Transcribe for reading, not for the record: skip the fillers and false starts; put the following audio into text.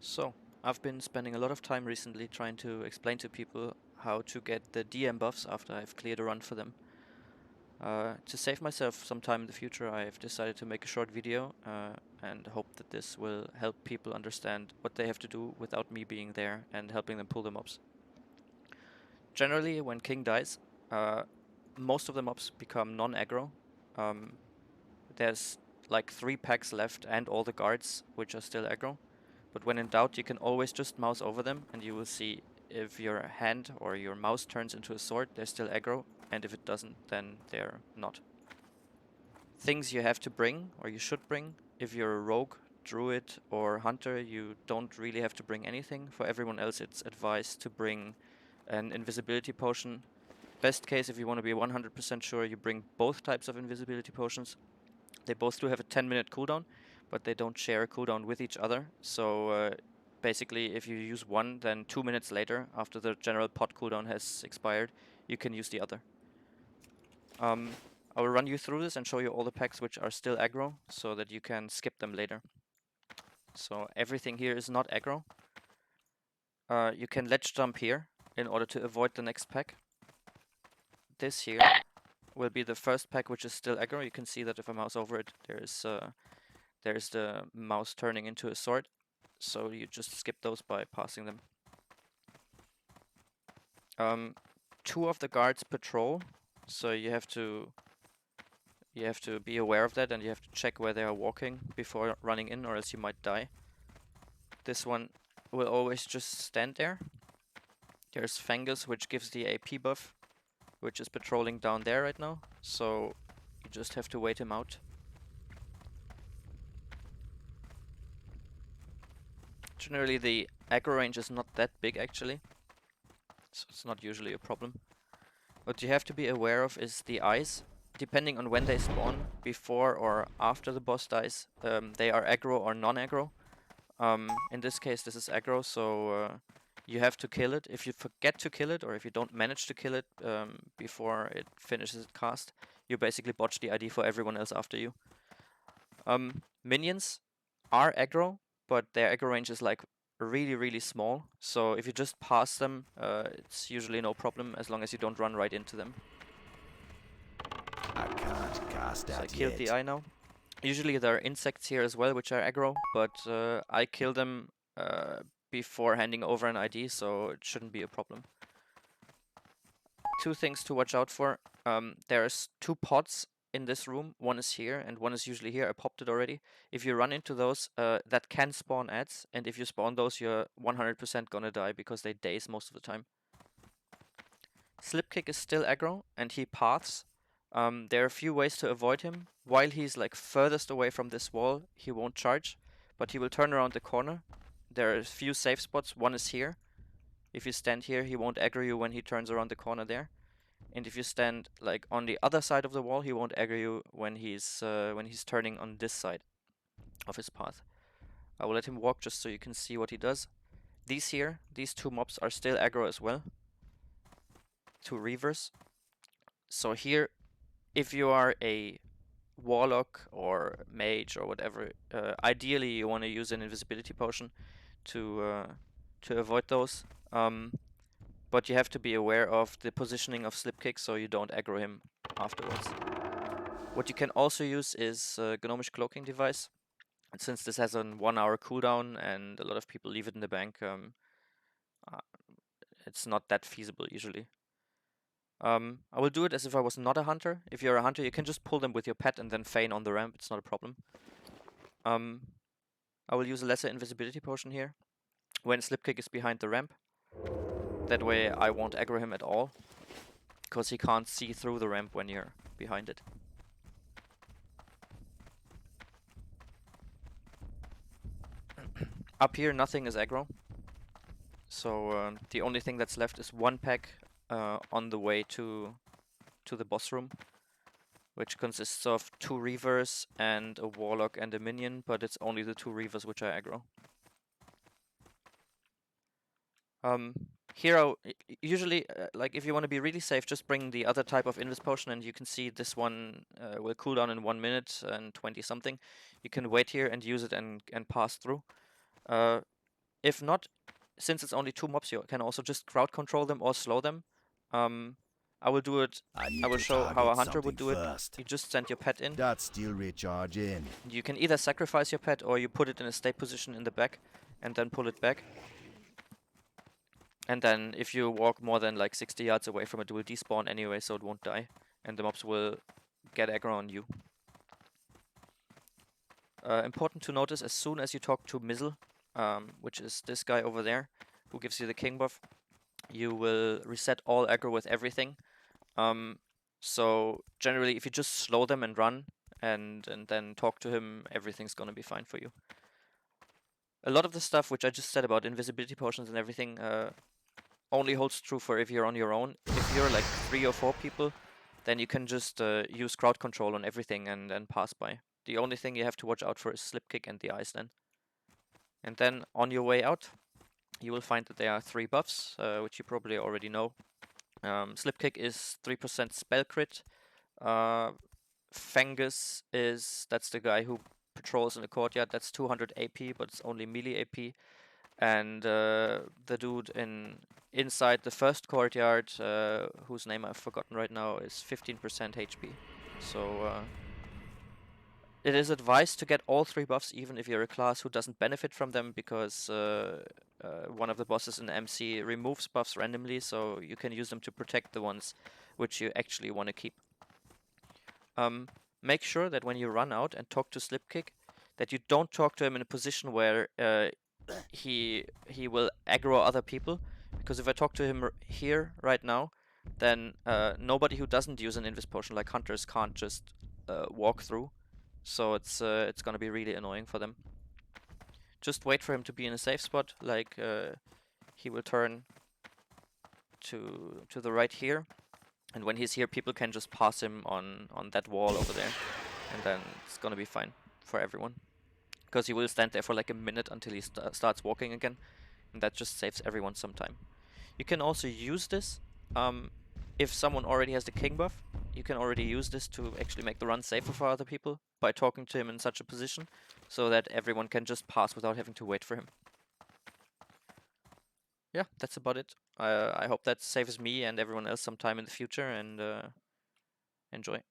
So, I've been spending a lot of time recently trying to explain to people how to get the DM buffs after I've cleared a run for them. To save myself some time in the future, I've decided to make a short video and hope that this will help people understand what they have to do without me being there and helping them pull the mobs. Generally, when King dies, uh, most of the mobs become non-aggro. Um, there's like 3 packs left and all the guards, which are still aggro. But when in doubt, you can always just mouse over them and you will see if your hand or your mouse turns into a sword, they're still aggro, and if it doesn't, then they're not. Things you have to bring, or you should bring, if you're a rogue, druid, or hunter, you don't really have to bring anything. For everyone else, it's advised to bring an invisibility potion. Best case, if you want to be 100% sure, you bring both types of invisibility potions. They both do have a 10-minute cooldown, but they don't share a cooldown with each other. So basically, if you use one, then 2 minutes later, after the general pot cooldown has expired, you can use the other. I will run you through this and show you all the packs which are still aggro, so that you can skip them later. So everything here is not aggro. You can ledge jump here in order to avoid the next pack. This here will be the first pack which is still aggro. You can see that if I mouse over it, there's the mouse turning into a sword. So you just skip those by passing them. 2 of the guards patrol, so you have to be aware of that, and you have to check where they are walking before running in, or else you might die. This one will always just stand there. There's Fangus, which gives the AP buff, which is patrolling down there right now, so you just have to wait him out. Generally the aggro range is not that big actually, so it's not usually a problem. What you have to be aware of is the eyes. Depending on when they spawn, before or after the boss dies, they are aggro or non-aggro. In this case, this is aggro, so you have to kill it. If you forget to kill it, or if you don't manage to kill it before it finishes its cast, you basically botch the ID for everyone else after you. Minions are aggro, but their aggro range is like really, really small. So if you just pass them, it's usually no problem as long as you don't run right into them. I can't cast So I that killed the yet. eye now. Usually there are insects here as well, which are aggro, but I kill them before handing over an ID, so it shouldn't be a problem. 2 things to watch out for. There's 2 pots in this room. One is here and one is usually here. I popped it already. If you run into those, that can spawn ads, and if you spawn those, you're 100% gonna die because they daze most of the time. Slipkick is still aggro, and he paths. There are a few ways to avoid him. While he's like furthest away from this wall, he won't charge, but he will turn around the corner. There are a few safe spots. One is here. If you stand here, he won't aggro you when he turns around the corner there. And if you stand like on the other side of the wall, he won't aggro you when he's turning on this side of his path. I will let him walk just so you can see what he does. These 2 mobs are still aggro as well. 2 reavers. So here, if you are a warlock or mage or whatever, ideally you want to use an invisibility potion to avoid those. But you have to be aware of the positioning of Slipkick so you don't aggro him afterwards. What you can also use is Gnomish Cloaking Device. And since this has a 1-hour cooldown and a lot of people leave it in the bank, it's not that feasible usually. I will do it as if I was not a hunter. If you're a hunter, you can just pull them with your pet and then feign on the ramp. It's not a problem. I will use a lesser invisibility potion here when Slipkick is behind the ramp. That way I won't aggro him at all, because he can't see through the ramp when you're behind it. Up here nothing is aggro, so the only thing that's left is 1 pack on the way to the boss room, which consists of 2 reavers and a warlock and a minion, but it's only the 2 reavers which are aggro. Here, usually, like if you want to be really safe, just bring the other type of invis potion, and you can see this one will cool down in 1 minute and 20 something. You can wait here and use it and pass through. If not, since it's only 2 mobs, you can also just crowd control them or slow them. I will do it. I will show how a hunter would do it. You just send your pet in. That's still recharging. You can either sacrifice your pet or you put it in a stay position in the back and then pull it back. And then if you walk more than like 60 yards away from it, it will despawn anyway, so it won't die. And the mobs will get aggro on you. Important to notice, as soon as you talk to Mizzle, which is this guy over there, who gives you the king buff, you will reset all aggro with everything. So generally, if you just slow them and run, and then talk to him, everything's gonna be fine for you. A lot of the stuff which I just said about invisibility potions and everything only holds true for if you're on your own. If you're like 3 or 4 people, then you can just use crowd control on everything and pass by. The only thing you have to watch out for is slip kick and the ice then. And then on your way out, you will find that there are 3 buffs, which you probably already know. Slip kick is 3% spell crit. Fangus that's the guy who patrols in the courtyard. That's 200 AP, but it's only melee AP. And the dude inside the first courtyard, whose name I've forgotten right now, is 15% HP. So it is advised to get all 3 buffs, even if you're a class who doesn't benefit from them, because one of the bosses in MC removes buffs randomly, so you can use them to protect the ones which you actually want to keep. Make sure that when you run out and talk to Slipkick, that you don't talk to him in a position where he will aggro other people, because if I talk to him here right now, then nobody who doesn't use an invis potion like hunters can't just walk through. So it's gonna be really annoying for them. Just wait for him to be in a safe spot, like he will turn to the right here, and when he's here, people can just pass him on that wall over there, and then it's gonna be fine for everyone. Because he will stand there for like a minute until he starts walking again, and that just saves everyone some time. You can also use this if someone already has the king buff. You can already use this to actually make the run safer for other people by talking to him in such a position, so that everyone can just pass without having to wait for him. Yeah, that's about it. I hope that saves me and everyone else some time in the future, and enjoy.